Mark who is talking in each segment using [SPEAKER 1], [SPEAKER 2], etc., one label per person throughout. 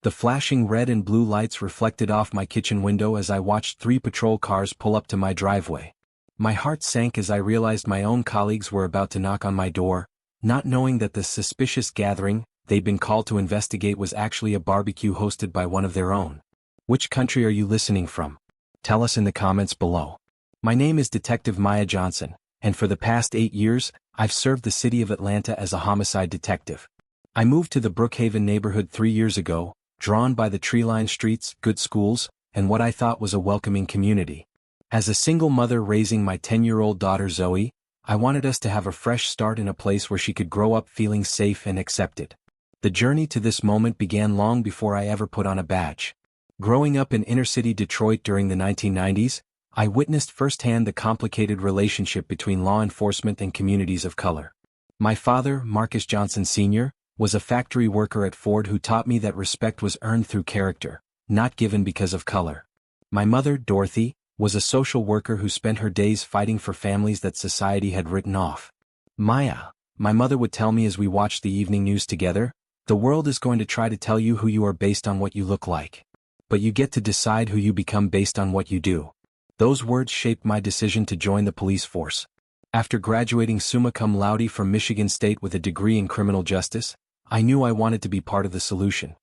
[SPEAKER 1] The flashing red and blue lights reflected off my kitchen window as I watched 3 patrol cars pull up to my driveway. My heart sank as I realized my own colleagues were about to knock on my door, not knowing that the suspicious gathering they'd been called to investigate was actually a barbecue hosted by one of their own. Which country are you listening from? Tell us in the comments below. My name is Detective Maya Johnson, and for the past 8 years, I've served the city of Atlanta as a homicide detective. I moved to the Brookhaven neighborhood 3 years ago, drawn by the tree-lined streets, good schools, and what I thought was a welcoming community. As a single mother raising my 10-year-old daughter Zoe, I wanted us to have a fresh start in a place where she could grow up feeling safe and accepted. The journey to this moment began long before I ever put on a badge. Growing up in inner-city Detroit during the 1990s, I witnessed firsthand the complicated relationship between law enforcement and communities of color. My father, Marcus Johnson Sr., was a factory worker at Ford who taught me that respect was earned through character, not given because of color. My mother, Dorothy, was a social worker who spent her days fighting for families that society had written off. Maya, my mother would tell me as we watched the evening news together, the world is going to try to tell you who you are based on what you look like. But you get to decide who you become based on what you do. Those words shaped my decision to join the police force. After graduating summa cum laude from Michigan State with a degree in criminal justice, I knew I wanted to be part of the solution.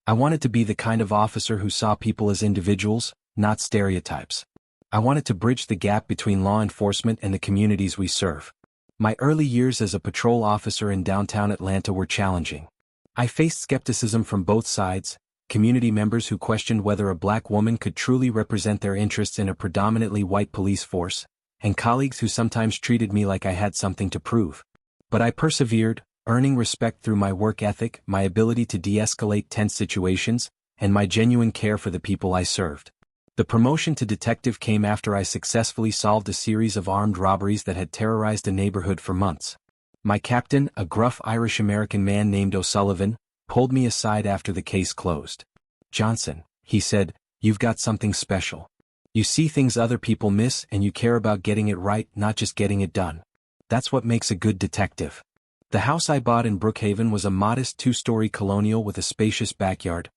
[SPEAKER 1] I wanted to be the kind of officer who saw people as individuals, not stereotypes. I wanted to bridge the gap between law enforcement and the communities we serve. My early years as a patrol officer in downtown Atlanta were challenging. I faced skepticism from both sides, community members who questioned whether a black woman could truly represent their interests in a predominantly white police force, and colleagues who sometimes treated me like I had something to prove. But I persevered, earning respect through my work ethic, my ability to de-escalate tense situations, and my genuine care for the people I served. The promotion to detective came after I successfully solved a series of armed robberies that had terrorized a neighborhood for months. My captain, a gruff Irish-American man named O'Sullivan, pulled me aside after the case closed. "Johnson," he said, "you've got something special. You see things other people miss and you care about getting it right, not just getting it done. That's what makes a good detective." The house I bought in Brookhaven was a modest 2-story colonial with a spacious backyard,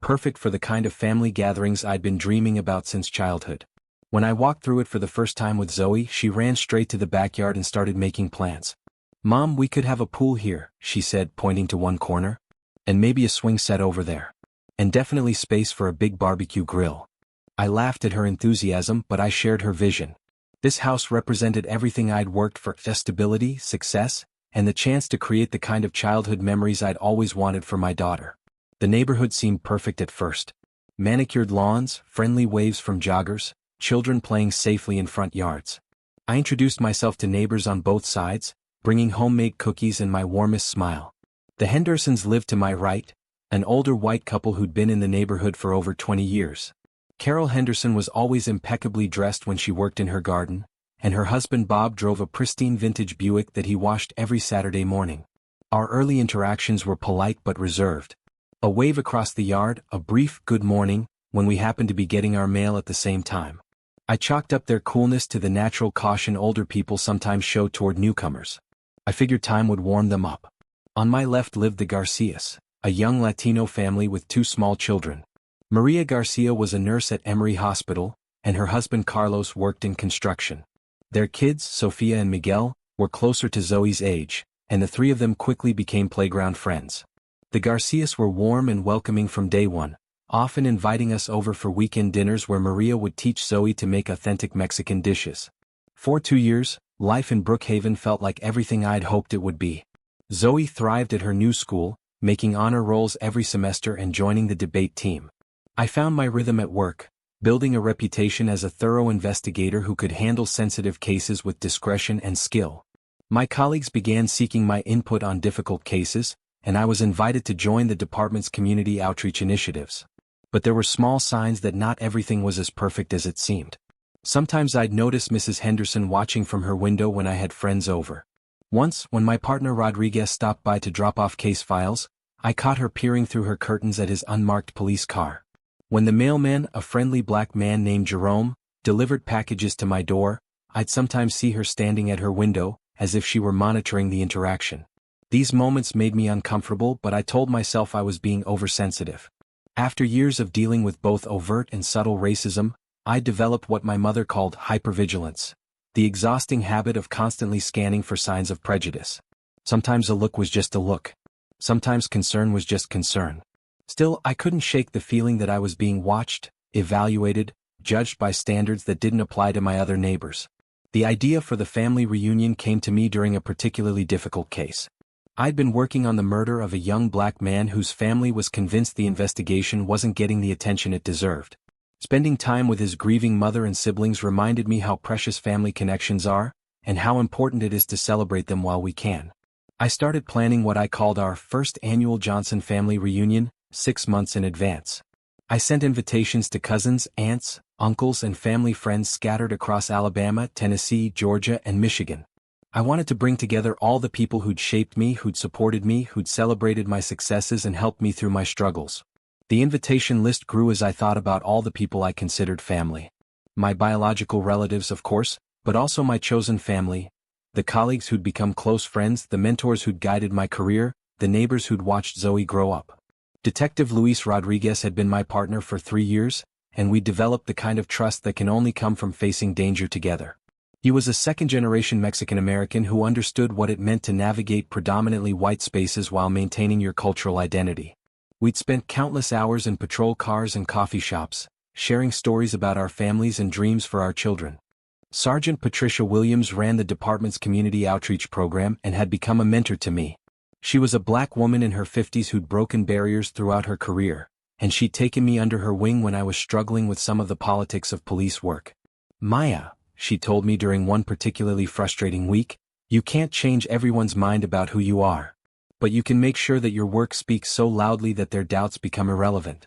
[SPEAKER 1] perfect for the kind of family gatherings I'd been dreaming about since childhood. When I walked through it for the first time with Zoe, she ran straight to the backyard and started making plans. "Mom, we could have a pool here," she said, pointing to one corner. "And maybe a swing set over there. And definitely space for a big barbecue grill." I laughed at her enthusiasm, but I shared her vision. This house represented everything I'd worked for: stability, success, and the chance to create the kind of childhood memories I'd always wanted for my daughter. The neighborhood seemed perfect at first. Manicured lawns, friendly waves from joggers, children playing safely in front yards. I introduced myself to neighbors on both sides, bringing homemade cookies and my warmest smile. The Hendersons lived to my right, an older white couple who'd been in the neighborhood for over 20 years. Carol Henderson was always impeccably dressed when she worked in her garden, and her husband Bob drove a pristine vintage Buick that he washed every Saturday morning. Our early interactions were polite but reserved. A wave across the yard, a brief "good morning," when we happened to be getting our mail at the same time. I chalked up their coolness to the natural caution older people sometimes show toward newcomers. I figured time would warm them up. On my left lived the Garcias, a young Latino family with 2 small children. Maria Garcia was a nurse at Emory Hospital, and her husband Carlos worked in construction. Their kids, Sofia and Miguel, were closer to Zoe's age, and the 3 of them quickly became playground friends. The Garcias were warm and welcoming from day one, often inviting us over for weekend dinners where Maria would teach Zoe to make authentic Mexican dishes. For 2 years, life in Brookhaven felt like everything I'd hoped it would be. Zoe thrived at her new school, making honor rolls every semester and joining the debate team. I found my rhythm at work, building a reputation as a thorough investigator who could handle sensitive cases with discretion and skill. My colleagues began seeking my input on difficult cases, and I was invited to join the department's community outreach initiatives. But there were small signs that not everything was as perfect as it seemed. Sometimes I'd notice Mrs. Henderson watching from her window when I had friends over. Once, when my partner Rodriguez stopped by to drop off case files, I caught her peering through her curtains at his unmarked police car. When the mailman, a friendly black man named Jerome, delivered packages to my door, I'd sometimes see her standing at her window, as if she were monitoring the interaction. These moments made me uncomfortable, but I told myself I was being oversensitive. After years of dealing with both overt and subtle racism, I developed what my mother called hypervigilance, the exhausting habit of constantly scanning for signs of prejudice. Sometimes a look was just a look. Sometimes concern was just concern. Still, I couldn't shake the feeling that I was being watched, evaluated, judged by standards that didn't apply to my other neighbors. The idea for the family reunion came to me during a particularly difficult case. I'd been working on the murder of a young black man whose family was convinced the investigation wasn't getting the attention it deserved. Spending time with his grieving mother and siblings reminded me how precious family connections are, and how important it is to celebrate them while we can. I started planning what I called our first annual Johnson family reunion, 6 months in advance. I sent invitations to cousins, aunts, uncles and family friends scattered across Alabama, Tennessee, Georgia and Michigan. I wanted to bring together all the people who'd shaped me, who'd supported me, who'd celebrated my successes and helped me through my struggles. The invitation list grew as I thought about all the people I considered family. My biological relatives, of course, but also my chosen family, the colleagues who'd become close friends, the mentors who'd guided my career, the neighbors who'd watched Zoe grow up. Detective Luis Rodriguez had been my partner for 3 years, and we'd developed the kind of trust that can only come from facing danger together. He was a second-generation Mexican-American who understood what it meant to navigate predominantly white spaces while maintaining your cultural identity. We'd spent countless hours in patrol cars and coffee shops, sharing stories about our families and dreams for our children. Sergeant Patricia Williams ran the department's community outreach program and had become a mentor to me. She was a black woman in her 50s who'd broken barriers throughout her career, and she'd taken me under her wing when I was struggling with some of the politics of police work. "Maya," she told me during one particularly frustrating week, "you can't change everyone's mind about who you are. But you can make sure that your work speaks so loudly that their doubts become irrelevant."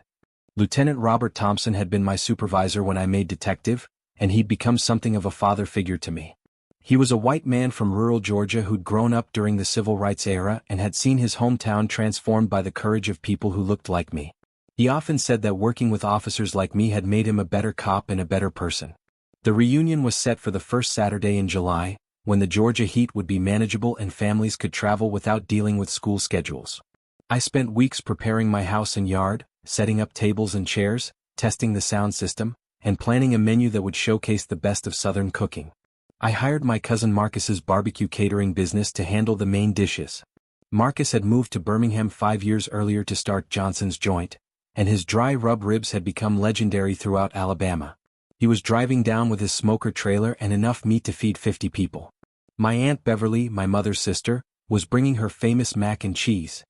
[SPEAKER 1] Lieutenant Robert Thompson had been my supervisor when I made detective, and he'd become something of a father figure to me. He was a white man from rural Georgia who'd grown up during the civil rights era and had seen his hometown transformed by the courage of people who looked like me. He often said that working with officers like me had made him a better cop and a better person. The reunion was set for the first Saturday in July, when the Georgia heat would be manageable and families could travel without dealing with school schedules. I spent weeks preparing my house and yard, setting up tables and chairs, testing the sound system, and planning a menu that would showcase the best of Southern cooking. I hired my cousin Marcus's barbecue catering business to handle the main dishes. Marcus had moved to Birmingham 5 years earlier to start Johnson's Joint, and his dry rub ribs had become legendary throughout Alabama. He was driving down with his smoker trailer and enough meat to feed 50 people. My Aunt Beverly, my mother's sister, was bringing her famous mac and cheese,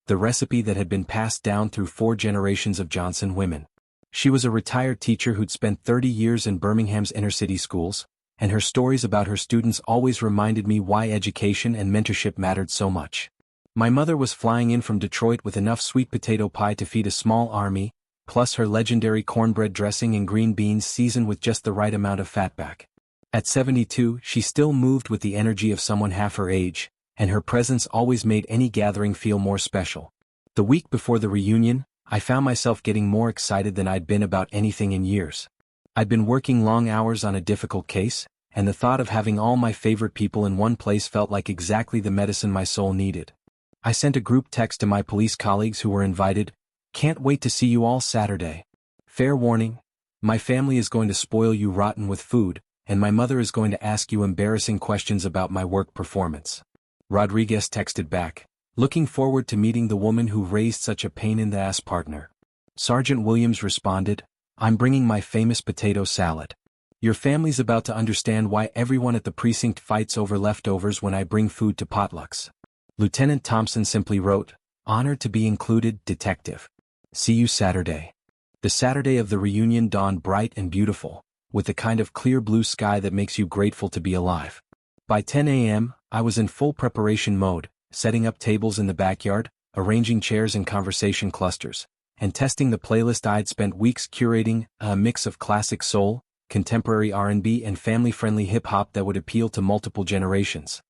[SPEAKER 1] the recipe that had been passed down through 4 generations of Johnson women. She was a retired teacher who'd spent 30 years in Birmingham's inner-city schools, and her stories about her students always reminded me why education and mentorship mattered so much. My mother was flying in from Detroit with enough sweet potato pie to feed a small army, plus her legendary cornbread dressing and green beans seasoned with just the right amount of fatback. At 72, she still moved with the energy of someone half her age, and her presence always made any gathering feel more special. The week before the reunion, I found myself getting more excited than I'd been about anything in years. I'd been working long hours on a difficult case, and the thought of having all my favorite people in one place felt like exactly the medicine my soul needed. I sent a group text to my police colleagues who were invited. "Can't wait to see you all Saturday. Fair warning, my family is going to spoil you rotten with food, and my mother is going to ask you embarrassing questions about my work performance." Rodriguez texted back, "Looking forward to meeting the woman who raised such a pain-in-the-ass partner." Sergeant Williams responded, "I'm bringing my famous potato salad. Your family's about to understand why everyone at the precinct fights over leftovers when I bring food to potlucks." Lieutenant Thompson simply wrote, "Honored to be included, Detective. See you Saturday." The Saturday of the reunion dawned bright and beautiful, with the kind of clear blue sky that makes you grateful to be alive. By 10 a.m., I was in full preparation mode, setting up tables in the backyard, arranging chairs in conversation clusters, and testing the playlist I'd spent weeks curating, a mix of classic soul, contemporary R&B and family-friendly hip-hop that would appeal to multiple generations.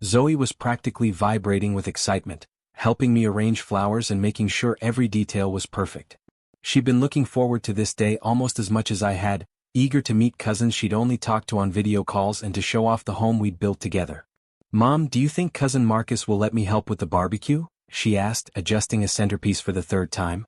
[SPEAKER 1] Zoe was practically vibrating with excitement, helping me arrange flowers and making sure every detail was perfect. She'd been looking forward to this day almost as much as I had, eager to meet cousins she'd only talked to on video calls and to show off the home we'd built together. "Mom, do you think Cousin Marcus will let me help with the barbecue?" she asked, adjusting a centerpiece for the 3rd time.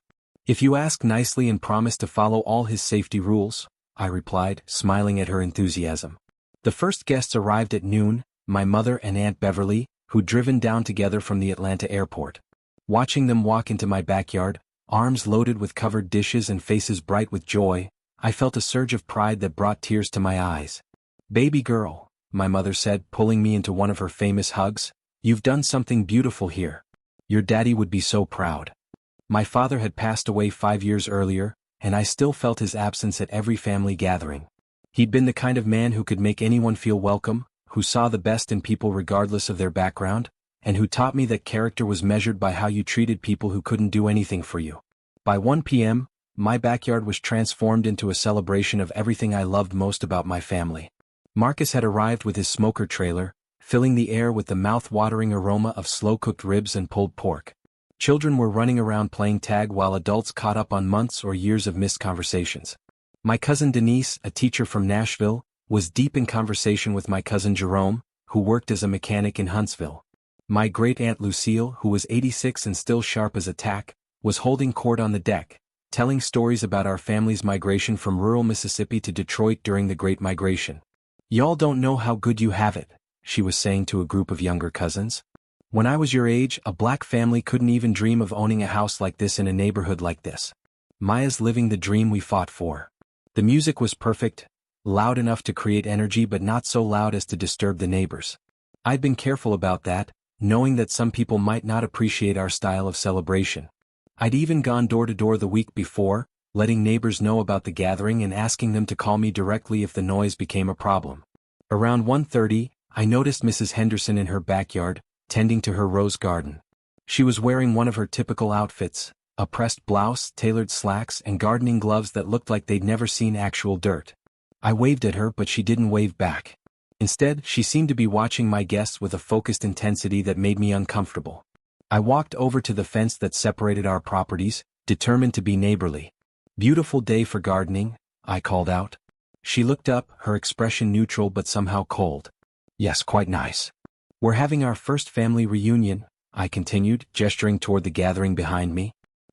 [SPEAKER 1] If you ask nicely and promise to follow all his safety rules, I replied, smiling at her enthusiasm. The first guests arrived at noon, my mother and Aunt Beverly, who'd driven down together from the Atlanta airport. Watching them walk into my backyard, arms loaded with covered dishes and faces bright with joy, I felt a surge of pride that brought tears to my eyes. "Baby girl," my mother said, pulling me into one of her famous hugs, "you've done something beautiful here. Your daddy would be so proud." My father had passed away 5 years earlier, and I still felt his absence at every family gathering. He'd been the kind of man who could make anyone feel welcome, who saw the best in people regardless of their background, and who taught me that character was measured by how you treated people who couldn't do anything for you. By 1 p.m., my backyard was transformed into a celebration of everything I loved most about my family. Marcus had arrived with his smoker trailer, filling the air with the mouth-watering aroma of slow-cooked ribs and pulled pork. Children were running around playing tag while adults caught up on months or years of missed conversations. My cousin Denise, a teacher from Nashville, was deep in conversation with my cousin Jerome, who worked as a mechanic in Huntsville. My great-aunt Lucille, who was 86 and still sharp as a tack, was holding court on the deck, telling stories about our family's migration from rural Mississippi to Detroit during the Great Migration. "Y'all don't know how good you have it," she was saying to a group of younger cousins. "When I was your age, a black family couldn't even dream of owning a house like this in a neighborhood like this. Maya's living the dream we fought for." The music was perfect, loud enough to create energy but not so loud as to disturb the neighbors. I'd been careful about that, knowing that some people might not appreciate our style of celebration. I'd even gone door to door the week before, letting neighbors know about the gathering and asking them to call me directly if the noise became a problem. Around 1:30, I noticed Mrs. Henderson in her backyard, tending to her rose garden. She was wearing one of her typical outfits, a pressed blouse, tailored slacks, and gardening gloves that looked like they'd never seen actual dirt. I waved at her, but she didn't wave back. Instead, she seemed to be watching my guests with a focused intensity that made me uncomfortable. I walked over to the fence that separated our properties, determined to be neighborly. "Beautiful day for gardening," I called out. She looked up, her expression neutral but somehow cold. "Yes, quite nice. We're having our first family reunion," I continued, gesturing toward the gathering behind me.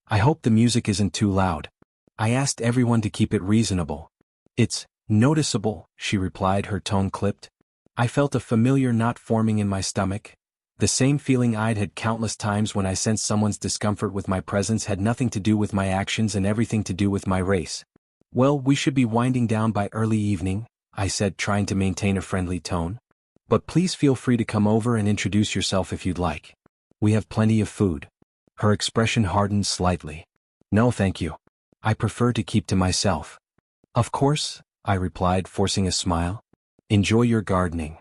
[SPEAKER 1] "I hope the music isn't too loud." I asked everyone to keep it reasonable. "It's noticeable," she replied, her tone clipped. I felt a familiar knot forming in my stomach. The same feeling I'd had countless times when I sensed someone's discomfort with my presence had nothing to do with my actions and everything to do with my race. "Well, we should be winding down by early evening," I said, trying to maintain a friendly tone. "But please feel free to come over and introduce yourself if you'd like. We have plenty of food." Her expression hardened slightly. "No, thank you. I prefer to keep to myself." "Of course," I replied, forcing a smile. "Enjoy your gardening."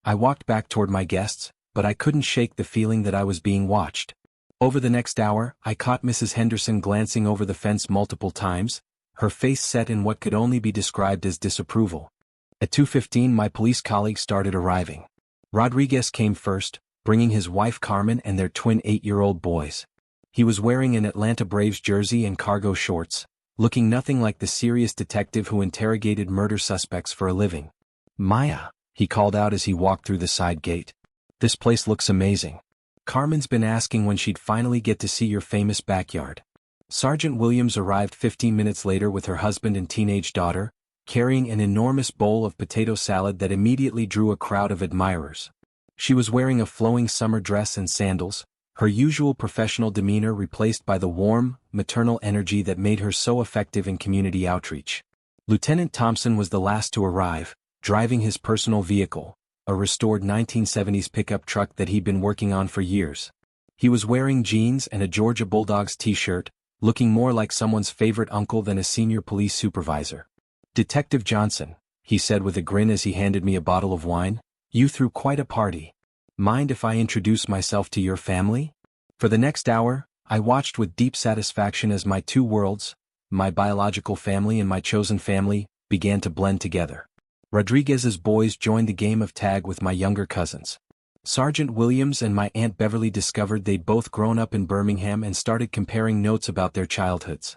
[SPEAKER 1] I walked back toward my guests, but I couldn't shake the feeling that I was being watched. Over the next hour, I caught Mrs. Henderson glancing over the fence multiple times, her face set in what could only be described as disapproval. At 2:15, my police colleagues started arriving. Rodriguez came first, bringing his wife Carmen and their twin 8-year-old boys. He was wearing an Atlanta Braves jersey and cargo shorts, looking nothing like the serious detective who interrogated murder suspects for a living. "Maya," he called out as he walked through the side gate. "This place looks amazing. Carmen's been asking when she'd finally get to see your famous backyard." Sergeant Williams arrived 15 minutes later with her husband and teenage daughter, carrying an enormous bowl of potato salad that immediately drew a crowd of admirers. She was wearing a flowing summer dress and sandals, her usual professional demeanor replaced by the warm, maternal energy that made her so effective in community outreach. Lieutenant Thompson was the last to arrive, driving his personal vehicle, a restored 1970s pickup truck that he'd been working on for years. He was wearing jeans and a Georgia Bulldogs t-shirt, looking more like someone's favorite uncle than a senior police supervisor. "Detective Johnson," he said with a grin as he handed me a bottle of wine, "you threw quite a party. Mind if I introduce myself to your family?" For the next hour, I watched with deep satisfaction as my two worlds, my biological family and my chosen family, began to blend together. Rodriguez's boys joined the game of tag with my younger cousins. Sergeant Williams and my Aunt Beverly discovered they'd both grown up in Birmingham and started comparing notes about their childhoods.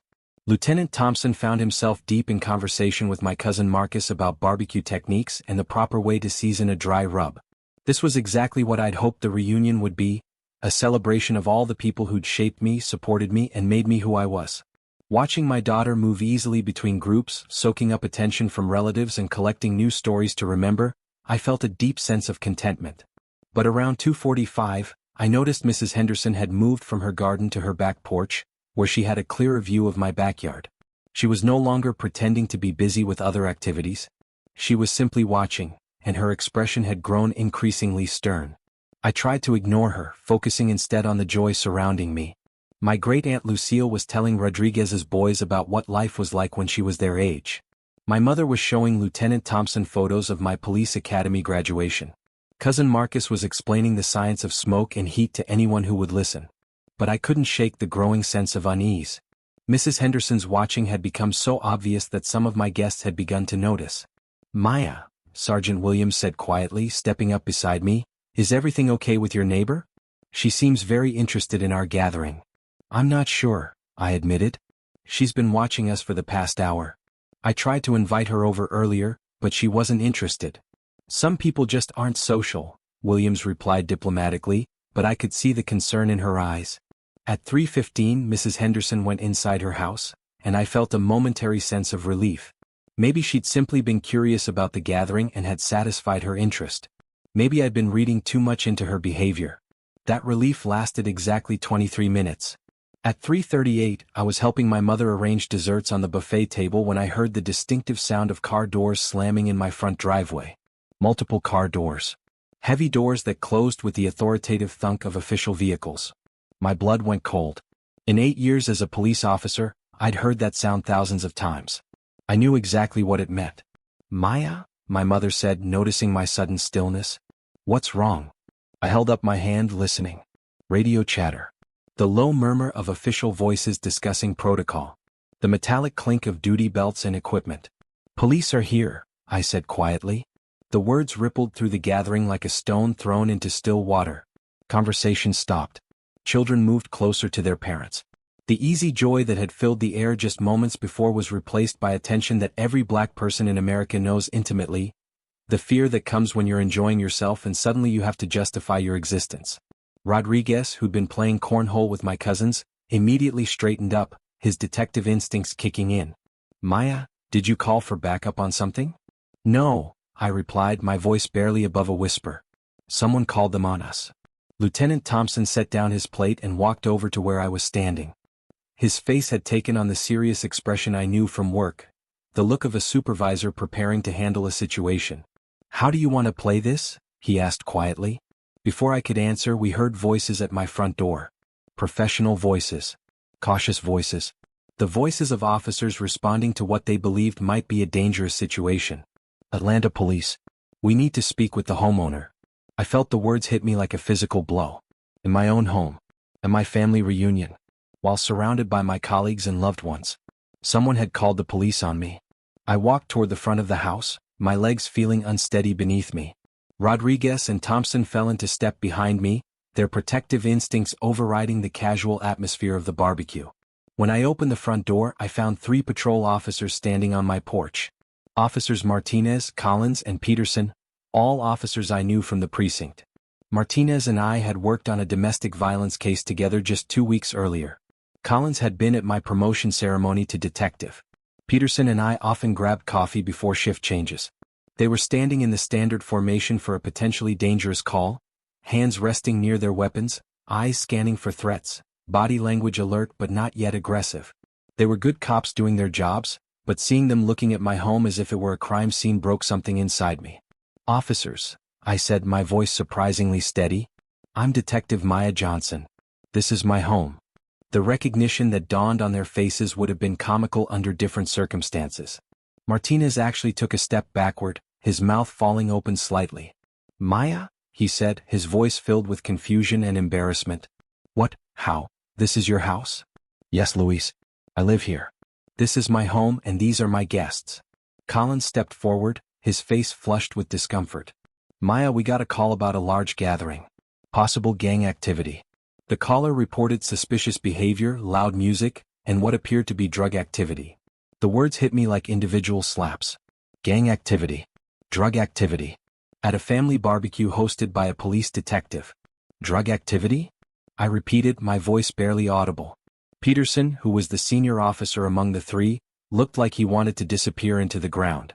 [SPEAKER 1] Lieutenant Thompson found himself deep in conversation with my cousin Marcus about barbecue techniques and the proper way to season a dry rub. This was exactly what I'd hoped the reunion would be, a celebration of all the people who'd shaped me, supported me, and made me who I was. Watching my daughter move easily between groups, soaking up attention from relatives and collecting new stories to remember, I felt a deep sense of contentment. But around 2:45, I noticed Mrs. Henderson had moved from her garden to her back porch, where she had a clearer view of my backyard. She was no longer pretending to be busy with other activities. She was simply watching, and her expression had grown increasingly stern. I tried to ignore her, focusing instead on the joy surrounding me. My great-aunt Lucille was telling Rodriguez's boys about what life was like when she was their age. My mother was showing Lieutenant Thompson photos of my police academy graduation. Cousin Marcus was explaining the science of smoke and heat to anyone who would listen. But I couldn't shake the growing sense of unease. Mrs. Henderson's watching had become so obvious that some of my guests had begun to notice. "Maya," Sergeant Williams said quietly, stepping up beside me, "is everything okay with your neighbor? She seems very interested in our gathering." "I'm not sure," I admitted. "She's been watching us for the past hour. I tried to invite her over earlier, but she wasn't interested." "Some people just aren't social," Williams replied diplomatically, but I could see the concern in her eyes. At 3:15, Mrs. Henderson went inside her house, and I felt a momentary sense of relief. Maybe she'd simply been curious about the gathering and had satisfied her interest. Maybe I'd been reading too much into her behavior. That relief lasted exactly 23 minutes. At 3:38, I was helping my mother arrange desserts on the buffet table when I heard the distinctive sound of car doors slamming in my front driveway. Multiple car doors. Heavy doors that closed with the authoritative thunk of official vehicles. My blood went cold. In 8 years as a police officer, I'd heard that sound thousands of times. I knew exactly what it meant. "Maya?" my mother said, noticing my sudden stillness. "What's wrong?" I held up my hand, listening. Radio chatter. The low murmur of official voices discussing protocol. The metallic clink of duty belts and equipment. "Police are here," I said quietly. The words rippled through the gathering like a stone thrown into still water. Conversation stopped. Children moved closer to their parents. The easy joy that had filled the air just moments before was replaced by a tension that every black person in America knows intimately. The fear that comes when you're enjoying yourself and suddenly you have to justify your existence. Rodriguez, who'd been playing cornhole with my cousins, immediately straightened up, his detective instincts kicking in. "Maya, did you call for backup on something?" "No," I replied, my voice barely above a whisper. "Someone called them on us." Lieutenant Thompson set down his plate and walked over to where I was standing. His face had taken on the serious expression I knew from work, the look of a supervisor preparing to handle a situation. "How do you want to play this?" he asked quietly. Before I could answer, we heard voices at my front door. Professional voices. Cautious voices. The voices of officers responding to what they believed might be a dangerous situation. "Atlanta Police. We need to speak with the homeowner." I felt the words hit me like a physical blow. In my own home. At my family reunion. While surrounded by my colleagues and loved ones. Someone had called the police on me. I walked toward the front of the house, my legs feeling unsteady beneath me. Rodriguez and Thompson fell into step behind me, their protective instincts overriding the casual atmosphere of the barbecue. When I opened the front door, I found 3 patrol officers standing on my porch. Officers Martinez, Collins, and Peterson, all officers I knew from the precinct. Martinez and I had worked on a domestic violence case together just 2 weeks earlier. Collins had been at my promotion ceremony to detective. Peterson and I often grabbed coffee before shift changes. They were standing in the standard formation for a potentially dangerous call, hands resting near their weapons, eyes scanning for threats, body language alert but not yet aggressive. They were good cops doing their jobs, but seeing them looking at my home as if it were a crime scene broke something inside me. "Officers," I said, my voice surprisingly steady. "I'm Detective Maya Johnson. This is my home." The recognition that dawned on their faces would have been comical under different circumstances. Martinez actually took a step backward, his mouth falling open slightly. "Maya?" he said, his voice filled with confusion and embarrassment. "What? How? This is your house?" "Yes, Luis. I live here. This is my home and these are my guests." Collins stepped forward, his face flushed with discomfort. "Maya, we got a call about a large gathering. Possible gang activity." The caller reported suspicious behavior, loud music, and what appeared to be drug activity. The words hit me like individual slaps. Gang activity. Drug activity. At a family barbecue hosted by a police detective. Drug activity? I repeated, my voice barely audible. Peterson, who was the senior officer among the three, looked like he wanted to disappear into the ground.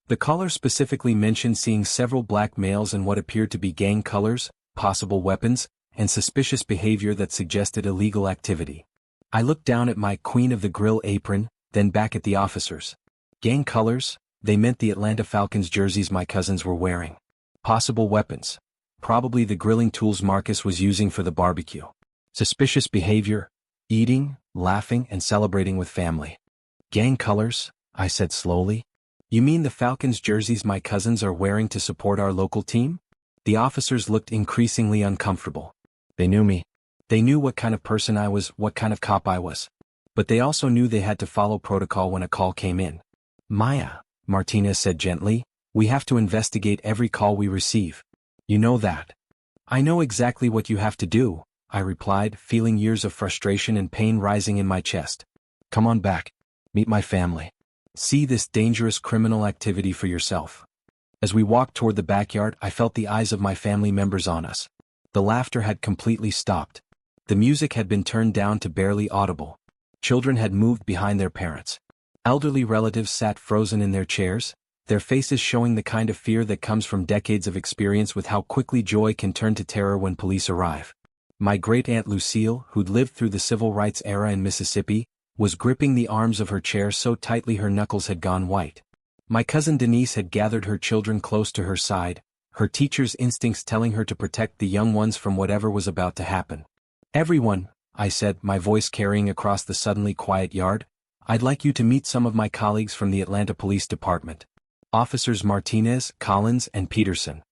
[SPEAKER 1] The caller specifically mentioned seeing several black males in what appeared to be gang colors, possible weapons, and suspicious behavior that suggested illegal activity. I looked down at my Queen of the Grill apron, then back at the officers. Gang colors? They meant the Atlanta Falcons jerseys my cousins were wearing. Possible weapons. Probably the grilling tools Marcus was using for the barbecue. Suspicious behavior. Eating, laughing, and celebrating with family. Gang colors? I said slowly. You mean the Falcons jerseys my cousins are wearing to support our local team? The officers looked increasingly uncomfortable. They knew me. They knew what kind of person I was, what kind of cop I was. But they also knew they had to follow protocol when a call came in. Maya, Martinez said gently, we have to investigate every call we receive. You know that. I know exactly what you have to do, I replied, feeling years of frustration and pain rising in my chest. Come on back. Meet my family. See this dangerous criminal activity for yourself. As we walked toward the backyard, I felt the eyes of my family members on us. The laughter had completely stopped. The music had been turned down to barely audible. Children had moved behind their parents. Elderly relatives sat frozen in their chairs, their faces showing the kind of fear that comes from decades of experience with how quickly joy can turn to terror when police arrive. My great-aunt Lucille, who'd lived through the civil rights era in Mississippi, was gripping the arms of her chair so tightly her knuckles had gone white. My cousin Denise had gathered her children close to her side, her teacher's instincts telling her to protect the young ones from whatever was about to happen. Everyone, I said, my voice carrying across the suddenly quiet yard, I'd like you to meet some of my colleagues from the Atlanta Police Department. Officers Martinez, Collins, and Peterson.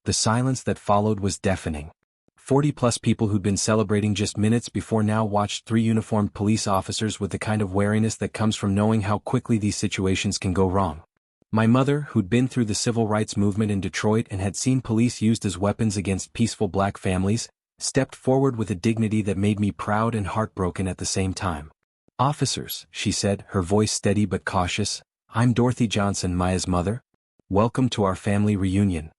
[SPEAKER 1] The silence that followed was deafening. 40-plus people who'd been celebrating just minutes before now watched three uniformed police officers with the kind of wariness that comes from knowing how quickly these situations can go wrong. My mother, who'd been through the civil rights movement in Detroit and had seen police used as weapons against peaceful black families, stepped forward with a dignity that made me proud and heartbroken at the same time. Officers, she said, her voice steady but cautious, I'm Dorothy Johnson, Maya's mother. Welcome to our family reunion.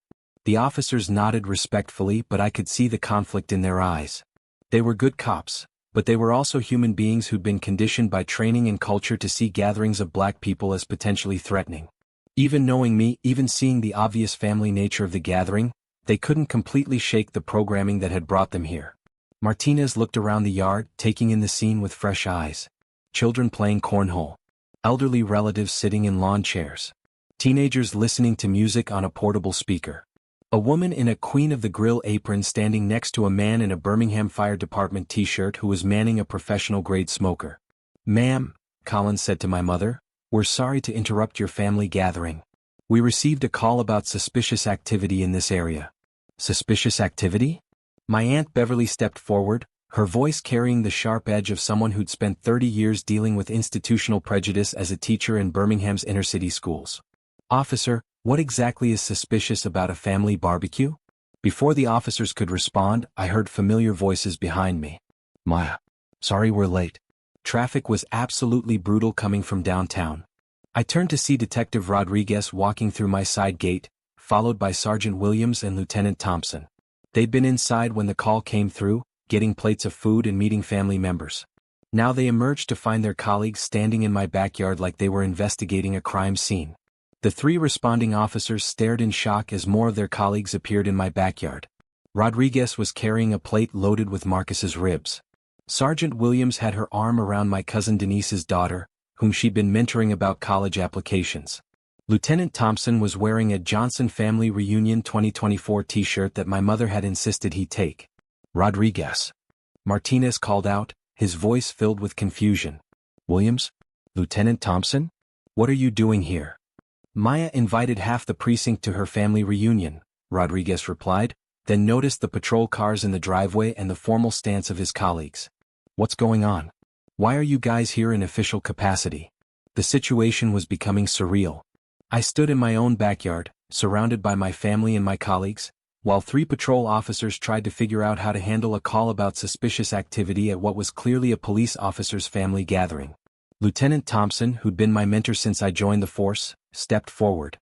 [SPEAKER 1] The officers nodded respectfully, but I could see the conflict in their eyes. They were good cops, but they were also human beings who'd been conditioned by training and culture to see gatherings of black people as potentially threatening. Even knowing me, even seeing the obvious family nature of the gathering, they couldn't completely shake the programming that had brought them here. Martinez looked around the yard, taking in the scene with fresh eyes. Children playing cornhole. Elderly relatives sitting in lawn chairs. Teenagers listening to music on a portable speaker. A woman in a Queen of the Grill apron standing next to a man in a Birmingham Fire Department t-shirt who was manning a professional-grade smoker. Ma'am, Collins said to my mother, we're sorry to interrupt your family gathering. We received a call about suspicious activity in this area. Suspicious activity? My Aunt Beverly stepped forward, her voice carrying the sharp edge of someone who'd spent 30 years dealing with institutional prejudice as a teacher in Birmingham's inner-city schools. Officer, what exactly is suspicious about a family barbecue? Before the officers could respond, I heard familiar voices behind me. Maya. Sorry we're late. Traffic was absolutely brutal coming from downtown. I turned to see Detective Rodriguez walking through my side gate, followed by Sergeant Williams and Lieutenant Thompson. They'd been inside when the call came through, getting plates of food and meeting family members. Now they emerged to find their colleagues standing in my backyard like they were investigating a crime scene. The three responding officers stared in shock as more of their colleagues appeared in my backyard. Rodriguez was carrying a plate loaded with Marcus's ribs. Sergeant Williams had her arm around my cousin Denise's daughter, whom she'd been mentoring about college applications. Lieutenant Thompson was wearing a Johnson Family Reunion 2024 t-shirt that my mother had insisted he take. Rodriguez. Martinez called out, his voice filled with confusion. Williams? Lieutenant Thompson? What are you doing here? Maya invited half the precinct to her family reunion, Rodriguez replied, then noticed the patrol cars in the driveway and the formal stance of his colleagues. What's going on? Why are you guys here in official capacity? The situation was becoming surreal. I stood in my own backyard, surrounded by my family and my colleagues, while three patrol officers tried to figure out how to handle a call about suspicious activity at what was clearly a police officer's family gathering. Lieutenant Thompson, who'd been my mentor since I joined the force, stepped forward.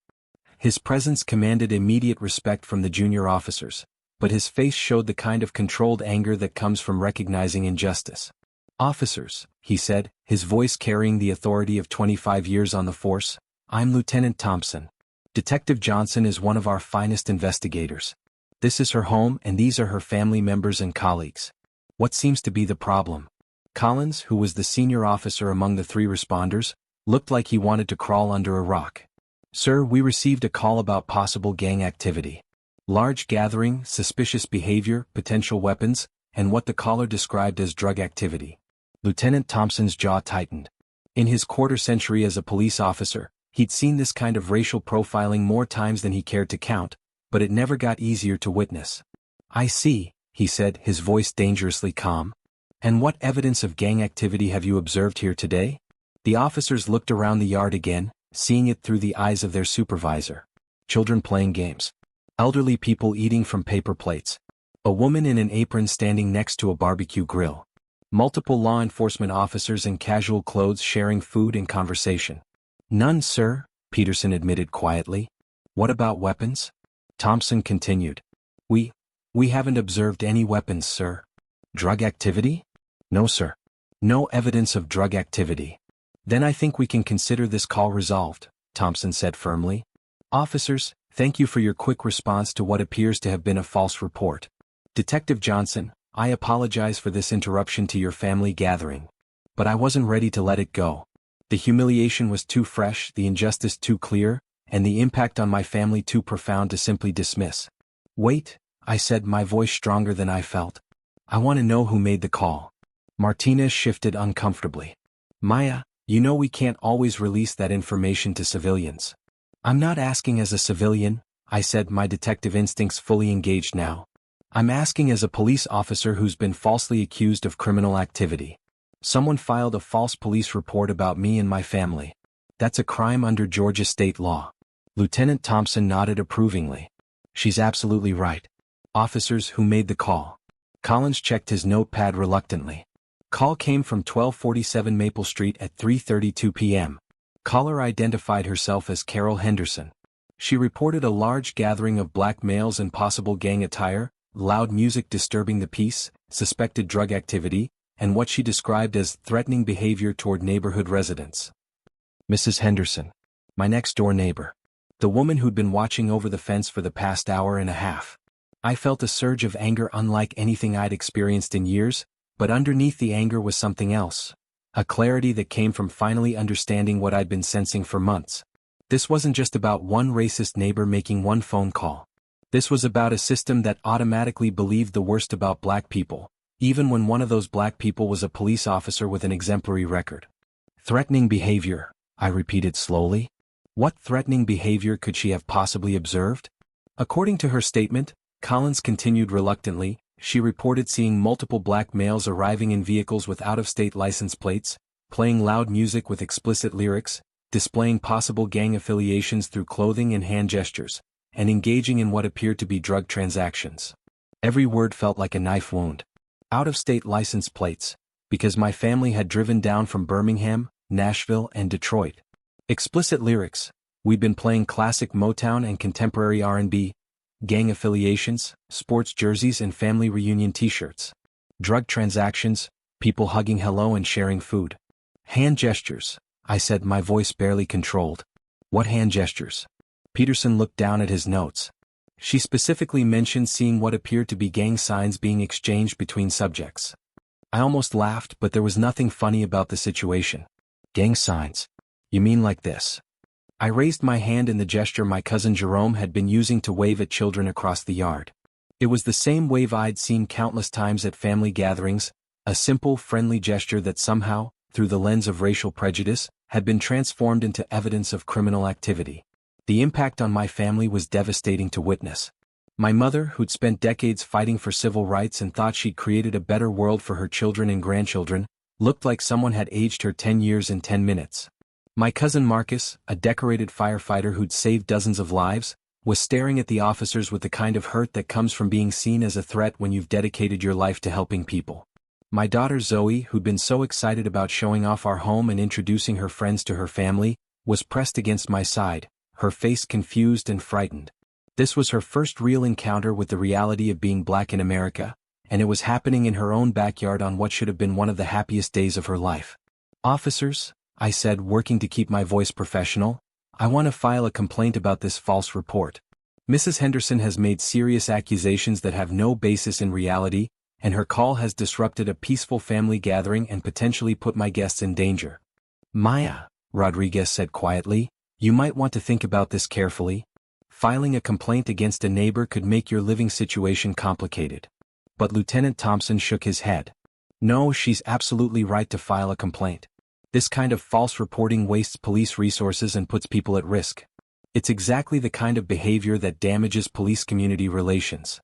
[SPEAKER 1] His presence commanded immediate respect from the junior officers, but his face showed the kind of controlled anger that comes from recognizing injustice. "Officers," he said, his voice carrying the authority of 25 years on the force, "I'm Lieutenant Thompson. Detective Johnson is one of our finest investigators. This is her home and these are her family members and colleagues. What seems to be the problem?" Collins, who was the senior officer among the three responders, looked like he wanted to crawl under a rock. "Sir, we received a call about possible gang activity. Large gathering, suspicious behavior, potential weapons, and what the caller described as drug activity." Lieutenant Thompson's jaw tightened. In his quarter-century as a police officer, he'd seen this kind of racial profiling more times than he cared to count, but it never got easier to witness. "I see," he said, his voice dangerously calm. "And what evidence of gang activity have you observed here today?" The officers looked around the yard again, seeing it through the eyes of their supervisor. Children playing games. Elderly people eating from paper plates. A woman in an apron standing next to a barbecue grill. Multiple law enforcement officers in casual clothes sharing food and conversation. "None, sir," Peterson admitted quietly. "What about weapons?" Thompson continued. We haven't observed any weapons, sir." "Drug activity?" "No, sir. No evidence of drug activity." "Then I think we can consider this call resolved," Thompson said firmly. "Officers, thank you for your quick response to what appears to have been a false report. Detective Johnson, I apologize for this interruption to your family gathering. But I wasn't ready to let it go. The humiliation was too fresh, the injustice too clear, and the impact on my family too profound to simply dismiss." "Wait," I said, my voice stronger than I felt. "I want to know who made the call." Martinez shifted uncomfortably. "Maya, you know we can't always release that information to civilians." "I'm not asking as a civilian," I said, my detective instincts fully engaged now. "I'm asking as a police officer who's been falsely accused of criminal activity. Someone filed a false police report about me and my family. That's a crime under Georgia state law." Lieutenant Thompson nodded approvingly. "She's absolutely right. Officers, who made the call?" Collins checked his notepad reluctantly. "Call came from 1247 Maple Street at 3:32 p.m. Caller identified herself as Carol Henderson. She reported a large gathering of black males in possible gang attire, loud music disturbing the peace, suspected drug activity, and what she described as threatening behavior toward neighborhood residents." "Mrs. Henderson. My next-door neighbor. The woman who'd been watching over the fence for the past hour and a half." I felt a surge of anger unlike anything I'd experienced in years, but underneath the anger was something else. A clarity that came from finally understanding what I'd been sensing for months. This wasn't just about one racist neighbor making one phone call. This was about a system that automatically believed the worst about black people, even when one of those black people was a police officer with an exemplary record. "Threatening behavior," I repeated slowly. What threatening behavior could she have possibly observed? According to her statement, Collins continued reluctantly, she reported seeing multiple black males arriving in vehicles with out-of-state license plates, playing loud music with explicit lyrics, displaying possible gang affiliations through clothing and hand gestures, and engaging in what appeared to be drug transactions. Every word felt like a knife wound. Out-of-state license plates, because my family had driven down from Birmingham, Nashville, and Detroit. Explicit lyrics, we'd been playing classic Motown and contemporary R&B. Gang affiliations, sports jerseys and family reunion t-shirts. Drug transactions, people hugging hello and sharing food. Hand gestures, I said, my voice barely controlled. "What hand gestures?" Peterson looked down at his notes. She specifically mentioned seeing what appeared to be gang signs being exchanged between subjects. I almost laughed, but there was nothing funny about the situation. "Gang signs? You mean like this?" I raised my hand in the gesture my cousin Jerome had been using to wave at children across the yard. It was the same wave I'd seen countless times at family gatherings, a simple, friendly gesture that somehow, through the lens of racial prejudice, had been transformed into evidence of criminal activity. The impact on my family was devastating to witness. My mother, who'd spent decades fighting for civil rights and thought she'd created a better world for her children and grandchildren, looked like someone had aged her 10 years in 10 minutes. My cousin Marcus, a decorated firefighter who'd saved dozens of lives, was staring at the officers with the kind of hurt that comes from being seen as a threat when you've dedicated your life to helping people. My daughter Zoe, who'd been so excited about showing off our home and introducing her friends to her family, was pressed against my side, her face confused and frightened. This was her first real encounter with the reality of being black in America, and it was happening in her own backyard on what should have been one of the happiest days of her life. "Officers," I said, working to keep my voice professional, "I want to file a complaint about this false report. Mrs. Henderson has made serious accusations that have no basis in reality, and her call has disrupted a peaceful family gathering and potentially put my guests in danger." "Maya," Rodriguez said quietly, "you might want to think about this carefully. Filing a complaint against a neighbor could make your living situation complicated." But Lieutenant Thompson shook his head. "No, she's absolutely right to file a complaint. This kind of false reporting wastes police resources and puts people at risk. It's exactly the kind of behavior that damages police-community relations."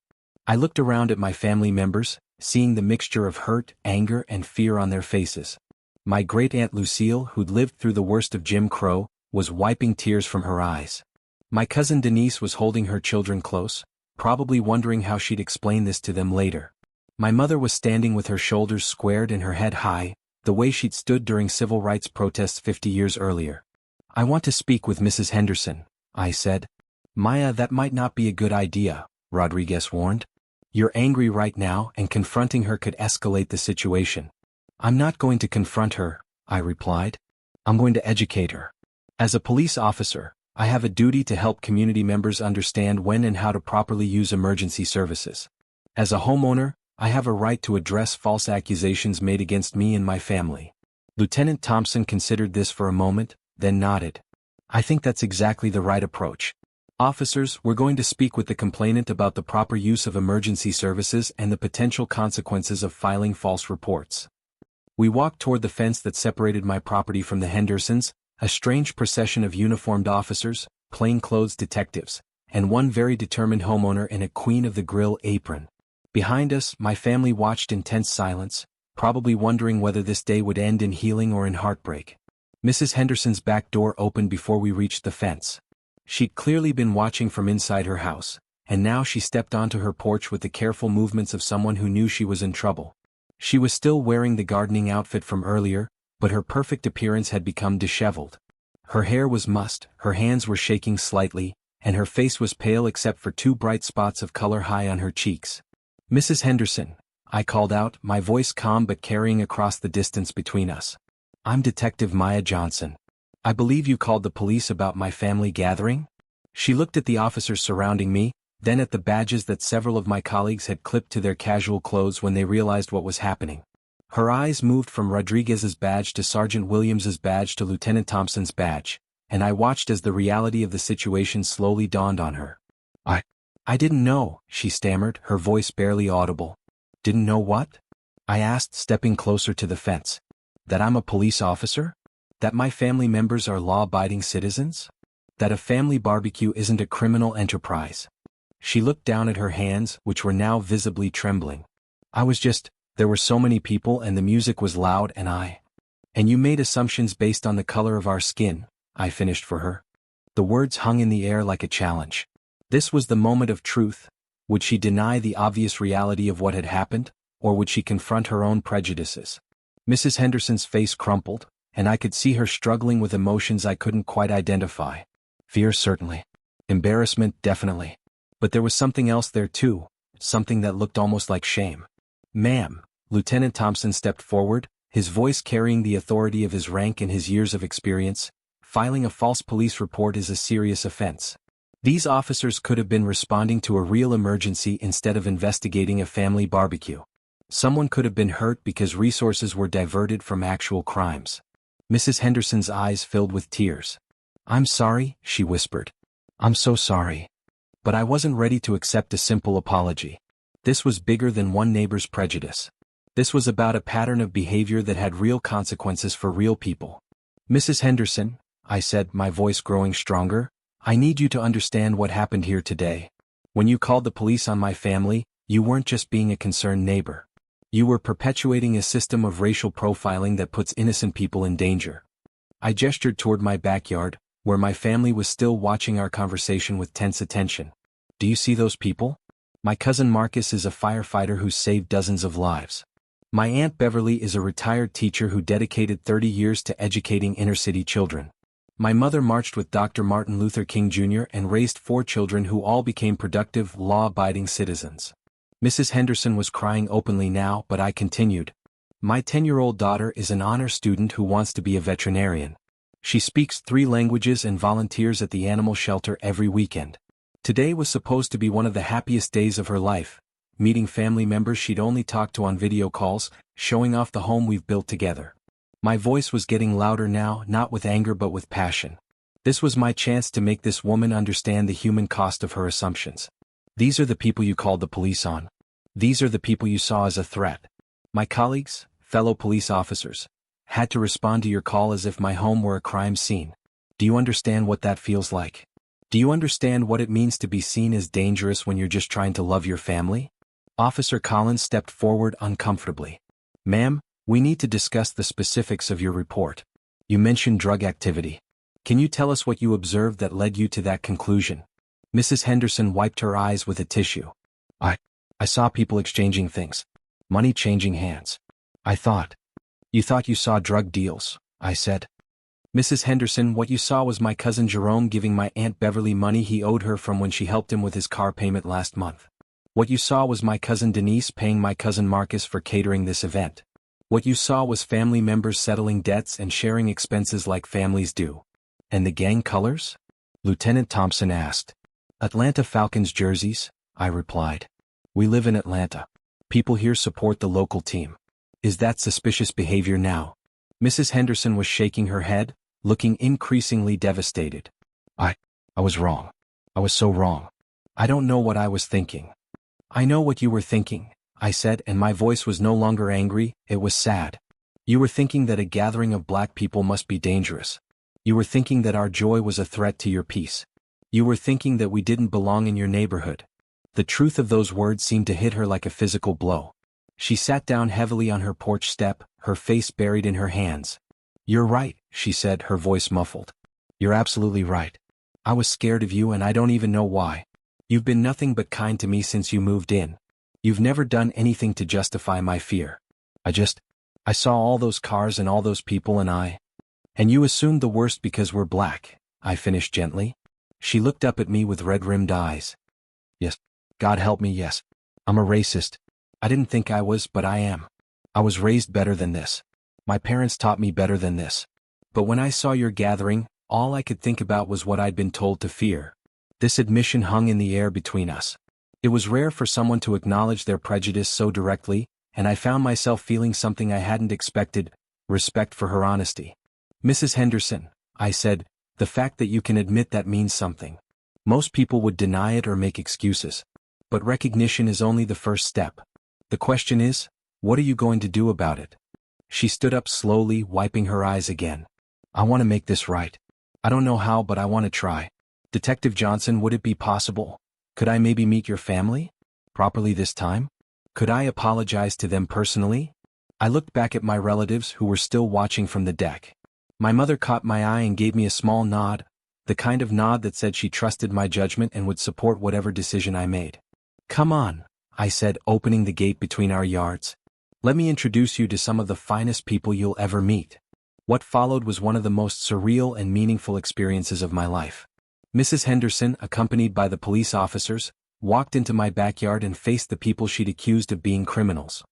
[SPEAKER 1] I looked around at my family members, seeing the mixture of hurt, anger, and fear on their faces. My great-aunt Lucille, who'd lived through the worst of Jim Crow, was wiping tears from her eyes. My cousin Denise was holding her children close, probably wondering how she'd explain this to them later. My mother was standing with her shoulders squared and her head high, the way she'd stood during civil rights protests 50 years earlier. "I want to speak with Mrs. Henderson," I said. "Maya, that might not be a good idea," Rodriguez warned. "You're angry right now and confronting her could escalate the situation." "I'm not going to confront her," I replied. "I'm going to educate her. As a police officer, I have a duty to help community members understand when and how to properly use emergency services. As a homeowner, I have a right to address false accusations made against me and my family." Lieutenant Thompson considered this for a moment, then nodded. "I think that's exactly the right approach. Officers, we're going to speak with the complainant about the proper use of emergency services and the potential consequences of filing false reports." We walked toward the fence that separated my property from the Hendersons, a strange procession of uniformed officers, plainclothes detectives, and one very determined homeowner in a Queen of the Grill apron. Behind us, my family watched in tense silence, probably wondering whether this day would end in healing or in heartbreak. Mrs. Henderson's back door opened before we reached the fence. She'd clearly been watching from inside her house, and now she stepped onto her porch with the careful movements of someone who knew she was in trouble. She was still wearing the gardening outfit from earlier, but her perfect appearance had become disheveled. Her hair was mussed, her hands were shaking slightly, and her face was pale except for two bright spots of color high on her cheeks. "Mrs. Henderson," I called out, my voice calm but carrying across the distance between us. "I'm Detective Maya Johnson. I believe you called the police about my family gathering?" She looked at the officers surrounding me, then at the badges that several of my colleagues had clipped to their casual clothes when they realized what was happening. Her eyes moved from Rodriguez's badge to Sergeant Williams's badge to Lieutenant Thompson's badge, and I watched as the reality of the situation slowly dawned on her. I didn't know," she stammered, her voice barely audible. "Didn't know what?" I asked, stepping closer to the fence. "That I'm a police officer? That my family members are law-abiding citizens? That a family barbecue isn't a criminal enterprise?" She looked down at her hands, which were now visibly trembling. There were so many people and the music was loud and you made assumptions based on the color of our skin," I finished for her. The words hung in the air like a challenge. This was the moment of truth. Would she deny the obvious reality of what had happened, or would she confront her own prejudices? Mrs. Henderson's face crumpled, and I could see her struggling with emotions I couldn't quite identify. Fear certainly. Embarrassment definitely. But there was something else there too, something that looked almost like shame. "Ma'am," Lieutenant Thompson stepped forward, his voice carrying the authority of his rank and his years of experience. "Filing a false police report is a serious offense. These officers could have been responding to a real emergency instead of investigating a family barbecue. Someone could have been hurt because resources were diverted from actual crimes." Mrs. Henderson's eyes filled with tears. "I'm sorry," she whispered. "I'm so sorry. But I wasn't ready to accept a simple apology. This was bigger than one neighbor's prejudice. This was about a pattern of behavior that had real consequences for real people." "Mrs. Henderson," I said, my voice growing stronger, "I need you to understand what happened here today. When you called the police on my family, you weren't just being a concerned neighbor. You were perpetuating a system of racial profiling that puts innocent people in danger." I gestured toward my backyard, where my family was still watching our conversation with tense attention. "Do you see those people? My cousin Marcus is a firefighter who saved dozens of lives. My Aunt Beverly is a retired teacher who dedicated 30 years to educating inner-city children. My mother marched with Dr. Martin Luther King Jr. and raised 4 children who all became productive, law-abiding citizens. Mrs. Henderson was crying openly now, but I continued. My 10-year-old daughter is an honor student who wants to be a veterinarian. She speaks 3 languages and volunteers at the animal shelter every weekend. Today was supposed to be one of the happiest days of her life, meeting family members she'd only talked to on video calls, showing off the home we've built together. My voice was getting louder now, not with anger but with passion. This was my chance to make this woman understand the human cost of her assumptions. These are the people you called the police on. These are the people you saw as a threat. My colleagues, fellow police officers, had to respond to your call as if my home were a crime scene. Do you understand what that feels like? Do you understand what it means to be seen as dangerous when you're just trying to love your family? Officer Collins stepped forward uncomfortably. Ma'am, we need to discuss the specifics of your report. You mentioned drug activity. Can you tell us what you observed that led you to that conclusion? Mrs. Henderson wiped her eyes with a tissue. I saw people exchanging things. Money changing hands. You thought you saw drug deals, I said. Mrs. Henderson, what you saw was my cousin Jerome giving my Aunt Beverly money he owed her from when she helped him with his car payment last month. What you saw was my cousin Denise paying my cousin Marcus for catering this event. What you saw was family members settling debts and sharing expenses like families do. And the gang colors? Lieutenant Thompson asked. Atlanta Falcons jerseys, I replied. We live in Atlanta. People here support the local team. Is that suspicious behavior now? Mrs. Henderson was shaking her head, looking increasingly devastated. I was wrong. I was so wrong. I don't know what I was thinking. I know what you were thinking, I said, and my voice was no longer angry, it was sad. You were thinking that a gathering of black people must be dangerous. You were thinking that our joy was a threat to your peace. You were thinking that we didn't belong in your neighborhood. The truth of those words seemed to hit her like a physical blow. She sat down heavily on her porch step, her face buried in her hands. You're right, she said, her voice muffled. You're absolutely right. I was scared of you and I don't even know why. You've been nothing but kind to me since you moved in. You've never done anything to justify my fear. I saw all those cars and all those people and you assumed the worst because we're black, I finished gently. She looked up at me with red-rimmed eyes. Yes, God help me, yes. I'm a racist. I didn't think I was, but I am. I was raised better than this. My parents taught me better than this. But when I saw your gathering, all I could think about was what I'd been told to fear. This admission hung in the air between us. It was rare for someone to acknowledge their prejudice so directly, and I found myself feeling something I hadn't expected, respect for her honesty. Mrs. Henderson, I said, the fact that you can admit that means something. Most people would deny it or make excuses. But recognition is only the first step. The question is, what are you going to do about it? She stood up slowly, wiping her eyes again. I want to make this right. I don't know how, but I want to try. Detective Johnson, would it be possible? Could I maybe meet your family? Properly this time? Could I apologize to them personally? I looked back at my relatives who were still watching from the deck. My mother caught my eye and gave me a small nod, the kind of nod that said she trusted my judgment and would support whatever decision I made. Come on, I said, opening the gate between our yards. Let me introduce you to some of the finest people you'll ever meet. What followed was one of the most surreal and meaningful experiences of my life. Mrs. Henderson, accompanied by the police officers, walked into my backyard and faced the people she'd accused of being criminals.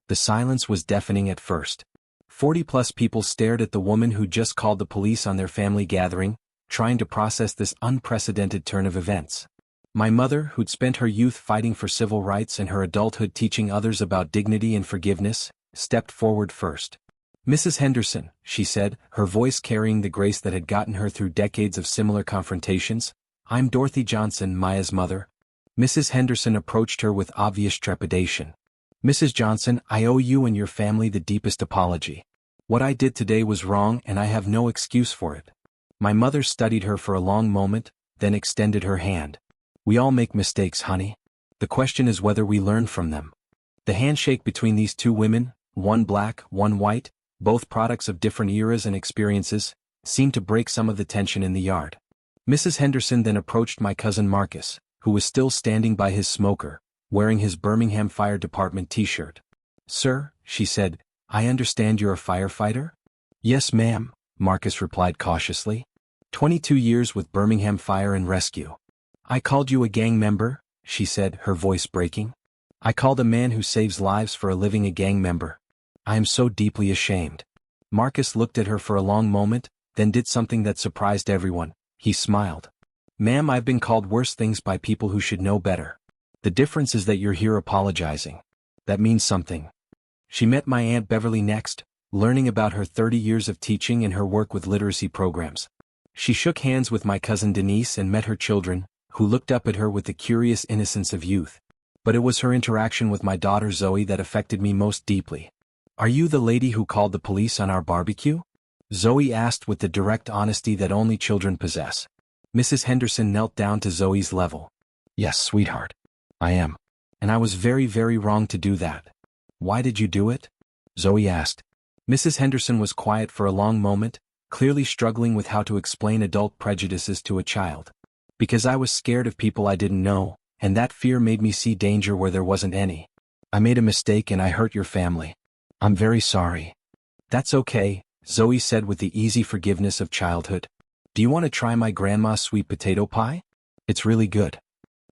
[SPEAKER 1] The silence was deafening at first. 40-plus people stared at the woman who just called the police on their family gathering, trying to process this unprecedented turn of events. My mother, who'd spent her youth fighting for civil rights and her adulthood teaching others about dignity and forgiveness, stepped forward first. Mrs. Henderson, she said, her voice carrying the grace that had gotten her through decades of similar confrontations, I'm Dorothy Johnson, Maya's mother. Mrs. Henderson approached her with obvious trepidation. Mrs. Johnson, I owe you and your family the deepest apology. What I did today was wrong and I have no excuse for it. My mother studied her for a long moment, then extended her hand. We all make mistakes, honey. The question is whether we learn from them. The handshake between these two women, one black, one white, both products of different eras and experiences, seemed to break some of the tension in the yard. Mrs. Henderson then approached my cousin Marcus, who was still standing by his smoker, wearing his Birmingham Fire Department t-shirt. Sir, she said, I understand you're a firefighter? Yes, ma'am, Marcus replied cautiously. 22 years with Birmingham Fire and Rescue. I called you a gang member, she said, her voice breaking. I called a man who saves lives for a living a gang member. I am so deeply ashamed. Marcus looked at her for a long moment, then did something that surprised everyone. He smiled. Ma'am, I've been called worse things by people who should know better. The difference is that you're here apologizing. That means something. She met my Aunt Beverly next, learning about her 30 years of teaching and her work with literacy programs. She shook hands with my cousin Denise and met her children, who looked up at her with the curious innocence of youth. But it was her interaction with my daughter Zoe that affected me most deeply. Are you the lady who called the police on our barbecue? Zoe asked with the direct honesty that only children possess. Mrs. Henderson knelt down to Zoe's level. Yes, sweetheart. I am. And I was very, very wrong to do that. Why did you do it? Zoe asked. Mrs. Henderson was quiet for a long moment, clearly struggling with how to explain adult prejudices to a child. Because I was scared of people I didn't know, and that fear made me see danger where there wasn't any. I made a mistake and I hurt your family. I'm very sorry. That's okay, Zoe said with the easy forgiveness of childhood. Do you want to try my grandma's sweet potato pie? It's really good.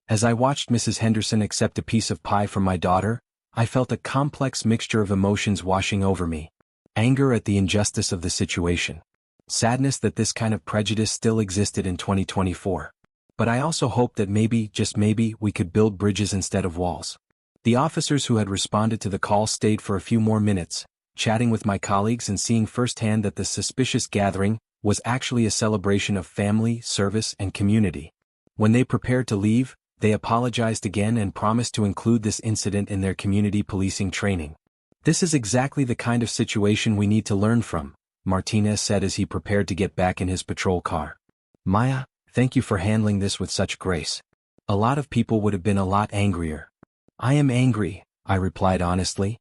[SPEAKER 1] As I watched Mrs. Henderson accept a piece of pie from my daughter, I felt a complex mixture of emotions washing over me. Anger at the injustice of the situation. Sadness that this kind of prejudice still existed in 2024. But I also hoped that maybe, just maybe, we could build bridges instead of walls. The officers who had responded to the call stayed for a few more minutes, chatting with my colleagues and seeing firsthand that the suspicious gathering was actually a celebration of family, service, and community. When they prepared to leave, they apologized again and promised to include this incident in their community policing training. This is exactly the kind of situation we need to learn from, Martinez said as he prepared to get back in his patrol car. Maya, thank you for handling this with such grace. A lot of people would have been a lot angrier. I am angry, I replied honestly.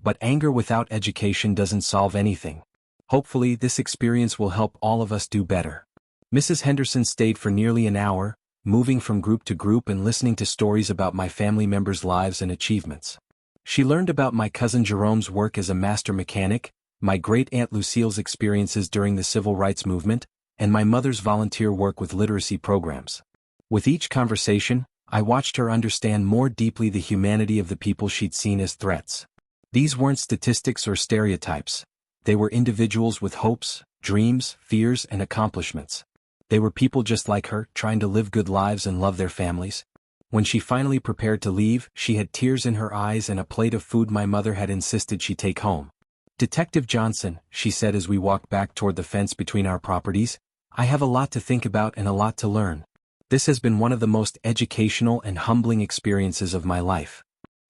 [SPEAKER 1] But anger without education doesn't solve anything. Hopefully this experience will help all of us do better. Mrs. Henderson stayed for nearly an hour, moving from group to group and listening to stories about my family members' lives and achievements. She learned about my cousin Jerome's work as a master mechanic, my great-aunt Lucille's experiences during the civil rights movement, and my mother's volunteer work with literacy programs. With each conversation, I watched her understand more deeply the humanity of the people she'd seen as threats. These weren't statistics or stereotypes. They were individuals with hopes, dreams, fears, and accomplishments. They were people just like her, trying to live good lives and love their families. When she finally prepared to leave, she had tears in her eyes and a plate of food my mother had insisted she take home. Detective Johnson, she said as we walked back toward the fence between our properties, I have a lot to think about and a lot to learn. This has been one of the most educational and humbling experiences of my life.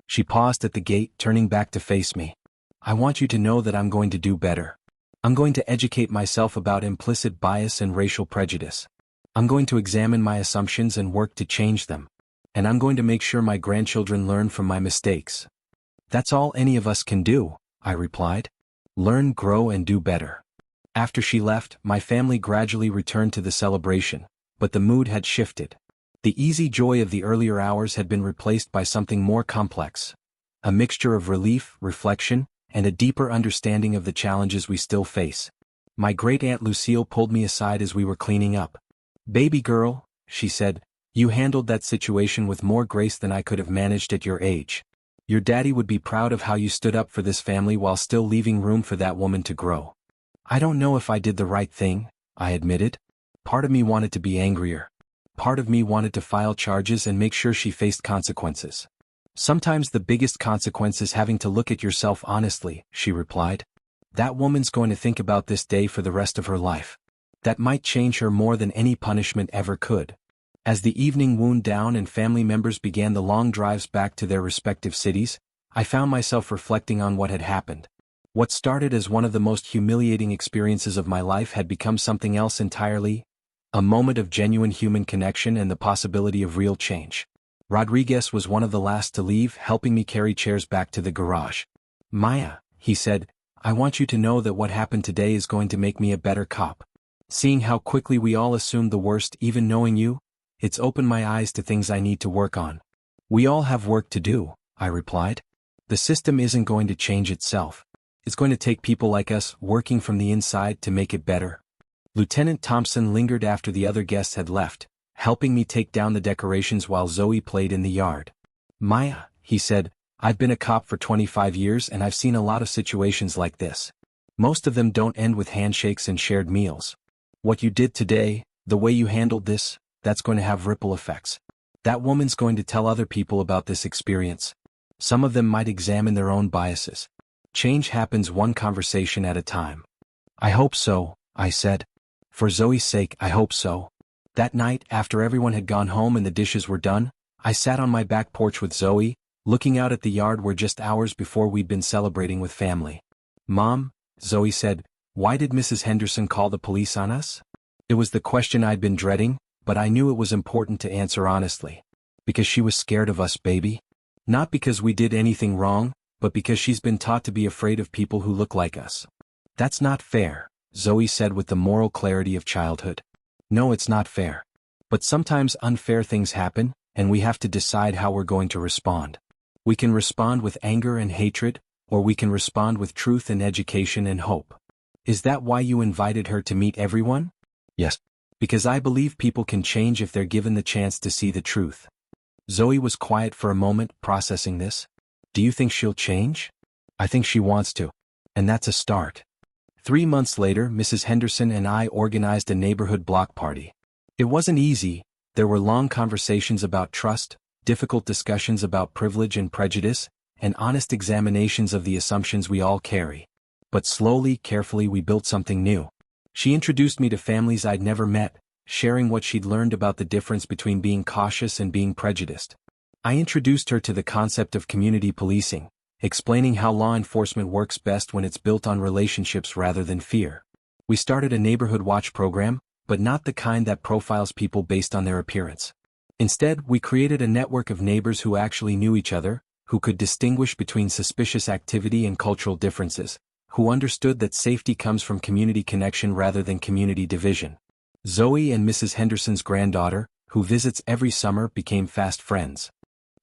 [SPEAKER 1] She paused at the gate, turning back to face me. I want you to know that I'm going to do better. I'm going to educate myself about implicit bias and racial prejudice. I'm going to examine my assumptions and work to change them. And I'm going to make sure my grandchildren learn from my mistakes. That's all any of us can do, I replied. Learn, grow, and do better. After she left, my family gradually returned to the celebration, but the mood had shifted. The easy joy of the earlier hours had been replaced by something more complex. A mixture of relief, reflection, and a deeper understanding of the challenges we still face. My great-aunt Lucille pulled me aside as we were cleaning up. Baby girl, she said, you handled that situation with more grace than I could have managed at your age. Your daddy would be proud of how you stood up for this family while still leaving room for that woman to grow. I don't know if I did the right thing, I admitted. Part of me wanted to be angrier. Part of me wanted to file charges and make sure she faced consequences. Sometimes the biggest consequence is having to look at yourself honestly, she replied. That woman's going to think about this day for the rest of her life. That might change her more than any punishment ever could. As the evening wound down and family members began the long drives back to their respective cities, I found myself reflecting on what had happened. What started as one of the most humiliating experiences of my life had become something else entirely, a moment of genuine human connection and the possibility of real change. Rodriguez was one of the last to leave, helping me carry chairs back to the garage. Maya, he said, I want you to know that what happened today is going to make me a better cop. Seeing how quickly we all assumed the worst, even knowing you, it's opened my eyes to things I need to work on. We all have work to do, I replied. The system isn't going to change itself. It's going to take people like us working from the inside to make it better. Lieutenant Thompson lingered after the other guests had left, helping me take down the decorations while Zoe played in the yard. Maya, he said, I've been a cop for 25 years and I've seen a lot of situations like this. Most of them don't end with handshakes and shared meals. What you did today, the way you handled this, that's going to have ripple effects. That woman's going to tell other people about this experience. Some of them might examine their own biases. Change happens one conversation at a time. I hope so, I said. For Zoe's sake, I hope so. That night, after everyone had gone home and the dishes were done, I sat on my back porch with Zoe, looking out at the yard where just hours before we'd been celebrating with family. Mom, Zoe said, why did Mrs. Henderson call the police on us? It was the question I'd been dreading, but I knew it was important to answer honestly. Because she was scared of us, baby. Not because we did anything wrong, but because she's been taught to be afraid of people who look like us. That's not fair, Zoe said with the moral clarity of childhood. No, it's not fair. But sometimes unfair things happen, and we have to decide how we're going to respond. We can respond with anger and hatred, or we can respond with truth and education and hope. Is that why you invited her to meet everyone? Yes. Because I believe people can change if they're given the chance to see the truth. Zoe was quiet for a moment, processing this. Do you think she'll change? I think she wants to. And that's a start. 3 months later, Mrs. Henderson and I organized a neighborhood block party. It wasn't easy. There were long conversations about trust, difficult discussions about privilege and prejudice, and honest examinations of the assumptions we all carry. But slowly, carefully, we built something new. She introduced me to families I'd never met, sharing what she'd learned about the difference between being cautious and being prejudiced. I introduced her to the concept of community policing, explaining how law enforcement works best when it's built on relationships rather than fear. We started a neighborhood watch program, but not the kind that profiles people based on their appearance. Instead, we created a network of neighbors who actually knew each other, who could distinguish between suspicious activity and cultural differences, who understood that safety comes from community connection rather than community division. Zoe and Mrs. Henderson's granddaughter, who visits every summer, became fast friends.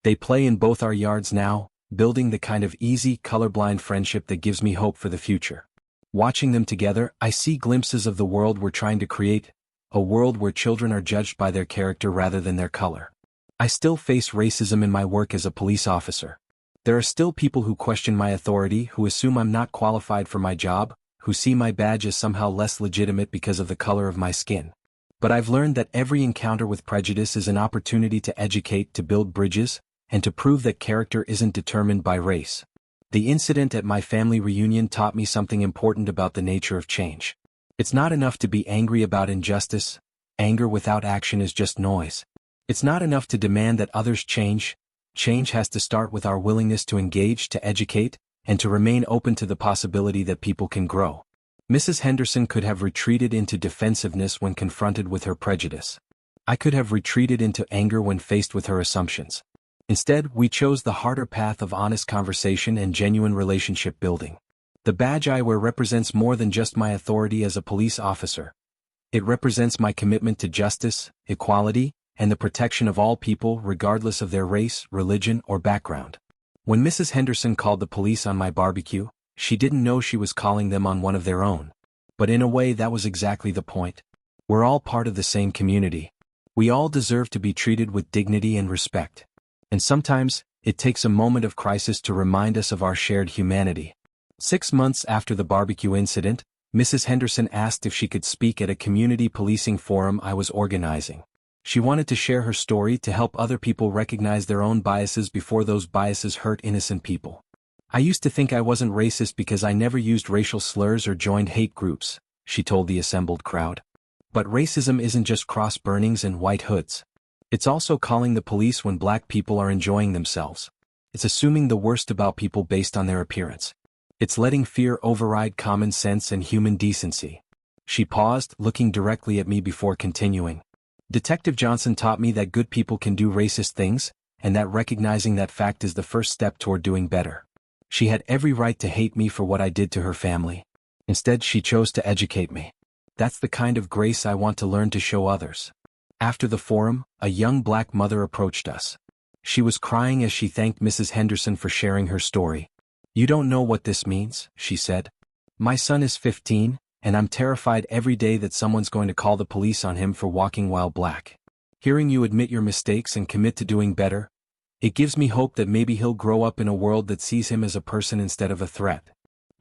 [SPEAKER 1] They play in both our yards now, building the kind of easy, colorblind friendship that gives me hope for the future. Watching them together, I see glimpses of the world we're trying to create, a world where children are judged by their character rather than their color. I still face racism in my work as a police officer. There are still people who question my authority, who assume I'm not qualified for my job, who see my badge as somehow less legitimate because of the color of my skin. But I've learned that every encounter with prejudice is an opportunity to educate, to build bridges, and to prove that character isn't determined by race. The incident at my family reunion taught me something important about the nature of change. It's not enough to be angry about injustice. Anger without action is just noise. It's not enough to demand that others change. Change has to start with our willingness to engage, to educate, and to remain open to the possibility that people can grow. Mrs. Henderson could have retreated into defensiveness when confronted with her prejudice. I could have retreated into anger when faced with her assumptions. Instead, we chose the harder path of honest conversation and genuine relationship building. The badge I wear represents more than just my authority as a police officer. It represents my commitment to justice, equality, and the protection of all people regardless of their race, religion, or background. When Mrs. Henderson called the police on my barbecue, she didn't know she was calling them on one of their own. But in a way, that was exactly the point. We're all part of the same community. We all deserve to be treated with dignity and respect. And sometimes, it takes a moment of crisis to remind us of our shared humanity. 6 months after the barbecue incident, Mrs. Henderson asked if she could speak at a community policing forum I was organizing. She wanted to share her story to help other people recognize their own biases before those biases hurt innocent people. I used to think I wasn't racist because I never used racial slurs or joined hate groups, she told the assembled crowd. But racism isn't just cross burnings and white hoods. It's also calling the police when black people are enjoying themselves. It's assuming the worst about people based on their appearance. It's letting fear override common sense and human decency. She paused, looking directly at me before continuing. Detective Johnson taught me that good people can do racist things, and that recognizing that fact is the first step toward doing better. She had every right to hate me for what I did to her family. Instead, she chose to educate me. That's the kind of grace I want to learn to show others. After the forum, a young black mother approached us. She was crying as she thanked Mrs. Henderson for sharing her story. "You don't know what this means," she said. "My son is 15, and I'm terrified every day that someone's going to call the police on him for walking while black. Hearing you admit your mistakes and commit to doing better, It gives me hope that maybe he'll grow up in a world that sees him as a person instead of a threat.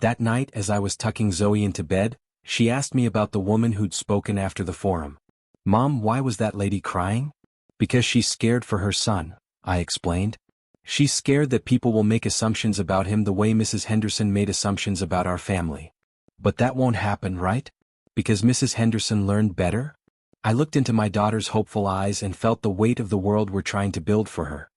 [SPEAKER 1] That night, as I was tucking Zoe into bed, she asked me about the woman who'd spoken after the forum. "Mom, why was that lady crying?" "Because she's scared for her son," I explained. "She's scared that people will make assumptions about him the way Mrs. Henderson made assumptions about our family." "But that won't happen, right? Because Mrs. Henderson learned better?" I looked into my daughter's hopeful eyes and felt the weight of the world we're trying to build for her.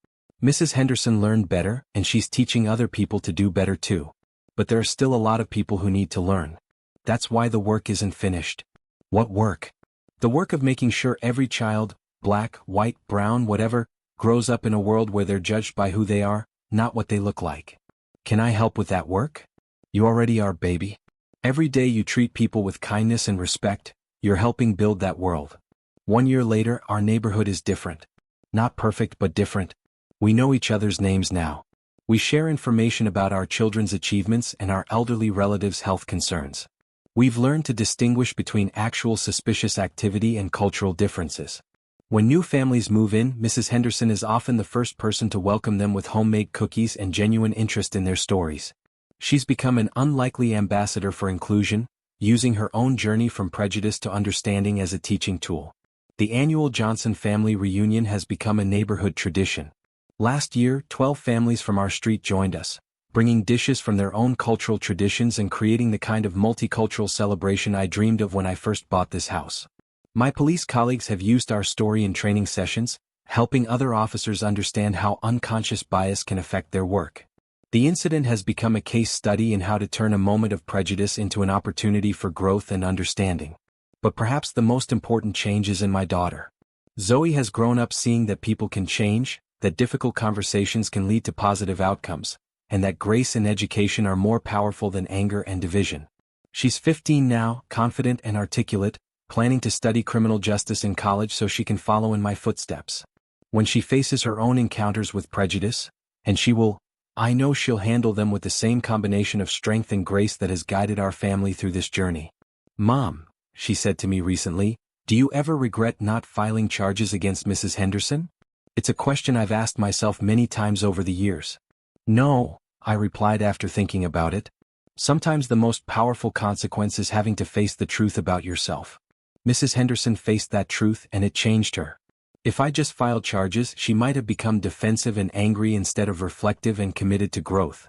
[SPEAKER 1] Mrs. Henderson learned better, and she's teaching other people to do better too. But there are still a lot of people who need to learn. That's why the work isn't finished. What work? The work of making sure every child, black, white, brown, whatever, grows up in a world where they're judged by who they are, not what they look like. Can I help with that work? You already are, baby. Every day you treat people with kindness and respect, you're helping build that world. 1 year later, our neighborhood is different. Not perfect, but different. We know each other's names now. We share information about our children's achievements and our elderly relatives' health concerns. We've learned to distinguish between actual suspicious activity and cultural differences. When new families move in, Mrs. Henderson is often the first person to welcome them with homemade cookies and genuine interest in their stories. She's become an unlikely ambassador for inclusion, using her own journey from prejudice to understanding as a teaching tool. The annual Johnson family reunion has become a neighborhood tradition. Last year, 12 families from our street joined us, bringing dishes from their own cultural traditions and creating the kind of multicultural celebration I dreamed of when I first bought this house. My police colleagues have used our story in training sessions, helping other officers understand how unconscious bias can affect their work. The incident has become a case study in how to turn a moment of prejudice into an opportunity for growth and understanding. But perhaps the most important change is in my daughter. Zoe has grown up seeing that people can change, that difficult conversations can lead to positive outcomes, and that grace and education are more powerful than anger and division. She's 15 now, confident and articulate, planning to study criminal justice in college so she can follow in my footsteps. When she faces her own encounters with prejudice, and she will, I know she'll handle them with the same combination of strength and grace that has guided our family through this journey. "Mom," she said to me recently, "do you ever regret not filing charges against Mrs. Henderson?" It's a question I've asked myself many times over the years. "No," I replied after thinking about it. Sometimes the most powerful consequence is having to face the truth about yourself. Mrs. Henderson faced that truth and it changed her. If I just filed charges, she might have become defensive and angry instead of reflective and committed to growth.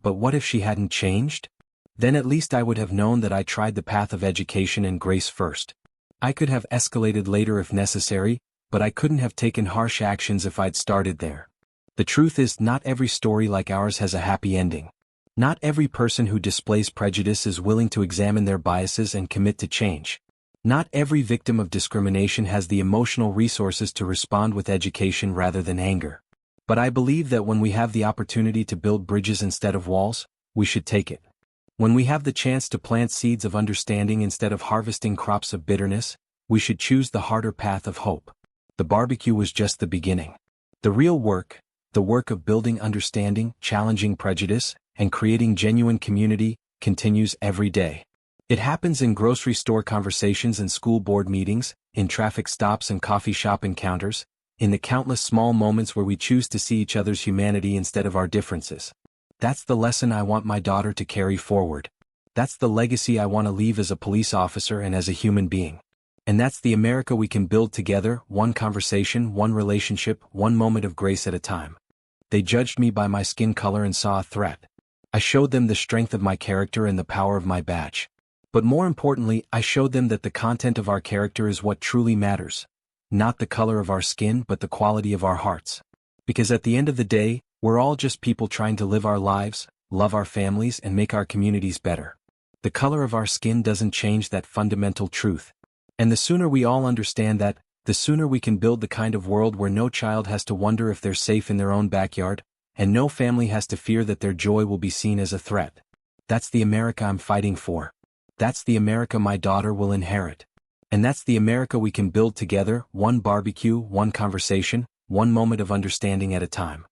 [SPEAKER 1] But what if she hadn't changed? Then at least I would have known that I tried the path of education and grace first. I could have escalated later if necessary, but I couldn't have taken harsh actions if I'd started there. The truth is, not every story like ours has a happy ending. Not every person who displays prejudice is willing to examine their biases and commit to change. Not every victim of discrimination has the emotional resources to respond with education rather than anger. But I believe that when we have the opportunity to build bridges instead of walls, we should take it. When we have the chance to plant seeds of understanding instead of harvesting crops of bitterness, we should choose the harder path of hope. The barbecue was just the beginning. The real work, the work of building understanding, challenging prejudice, and creating genuine community, continues every day. It happens in grocery store conversations and school board meetings, in traffic stops and coffee shop encounters, in the countless small moments where we choose to see each other's humanity instead of our differences. That's the lesson I want my daughter to carry forward. That's the legacy I want to leave as a police officer and as a human being. And that's the America we can build together, one conversation, one relationship, one moment of grace at a time. They judged me by my skin color and saw a threat. I showed them the strength of my character and the power of my badge. But more importantly, I showed them that the content of our character is what truly matters. Not the color of our skin, but the quality of our hearts. Because at the end of the day, we're all just people trying to live our lives, love our families, and make our communities better. The color of our skin doesn't change that fundamental truth. And the sooner we all understand that, the sooner we can build the kind of world where no child has to wonder if they're safe in their own backyard, and no family has to fear that their joy will be seen as a threat. That's the America I'm fighting for. That's the America my daughter will inherit. And that's the America we can build together, one barbecue, one conversation, one moment of understanding at a time.